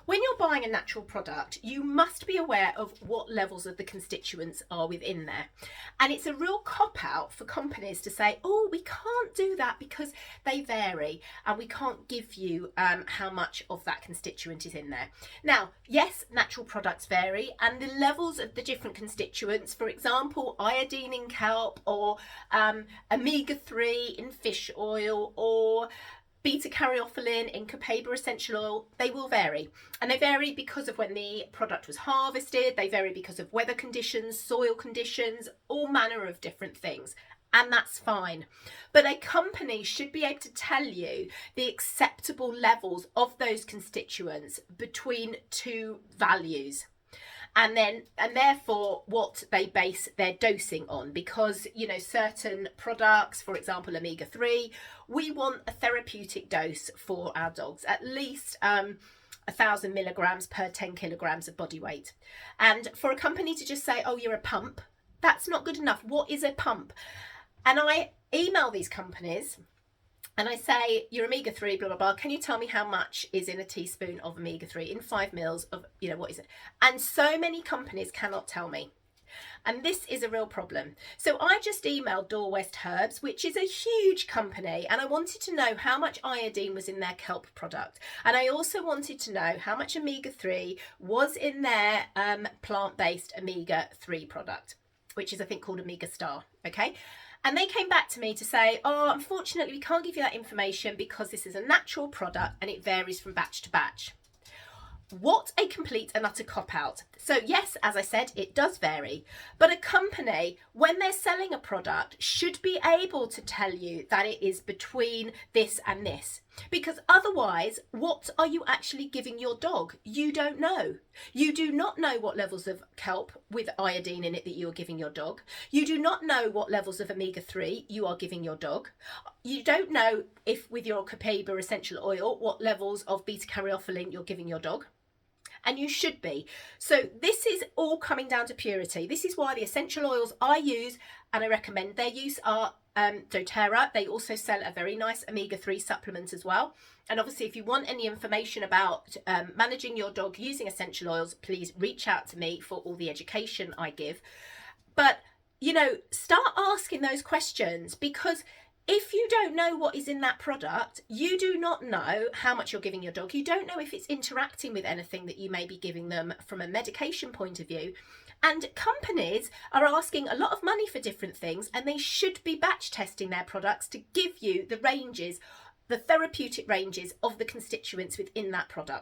When you're buying a natural product, you must be aware of what levels of the constituents are within there. And it's a real cop-out for companies to say, oh, we can't do that because they vary and we can't give you how much of that constituent is in there. Now, yes, natural products vary, and the levels of the different constituents, for example, iodine in kelp, or omega-3 in fish oil, or beta-caryophyllene in copaiba essential oil, they will vary. And they vary because of when the product was harvested, they vary because of weather conditions, soil conditions, all manner of different things. And that's fine. But a company should be able to tell you the acceptable levels of those constituents between two values. And therefore what they base their dosing on, because certain products, for example omega-3, we want a therapeutic dose for our dogs, at least 1,000 milligrams per 10 kilograms of body weight. And for a company to just say, oh, you're a pump, that's not good enough. What is a pump? And I email these companies and I say, your omega-3, blah, blah, blah, can you tell me how much is in a teaspoon of omega-3 in 5 mils of, what is it? And so many companies cannot tell me. And this is a real problem. So I just emailed Door West Herbs, which is a huge company, and I wanted to know how much iodine was in their kelp product. And I also wanted to know how much omega-3 was in their plant-based omega-3 product, which is, I think, called Omega Star, okay? And they came back to me to say, oh, unfortunately, we can't give you that information because this is a natural product and it varies from batch to batch. What a complete and utter cop-out. So yes, as I said, it does vary, but a company, when they're selling a product, should be able to tell you that it is between this and this, because otherwise, what are you actually giving your dog? You don't know. You do not know what levels of kelp with iodine in it that you are giving your dog. You do not know what levels of omega-3 you are giving your dog. You don't know if with your copaiba essential oil, what levels of beta-caryophyllene you're giving your dog. And you should be. So this is all coming down to purity. This is why the essential oils I use and I recommend their use are doTERRA. They also sell a very nice omega-3 supplement as well. And obviously, if you want any information about managing your dog using essential oils, please reach out to me for all the education I give. But, start asking those questions, because if you don't know what is in that product, you do not know how much you're giving your dog. You don't know if it's interacting with anything that you may be giving them from a medication point of view. And companies are asking a lot of money for different things, and they should be batch testing their products to give you the ranges, the therapeutic ranges of the constituents within that product.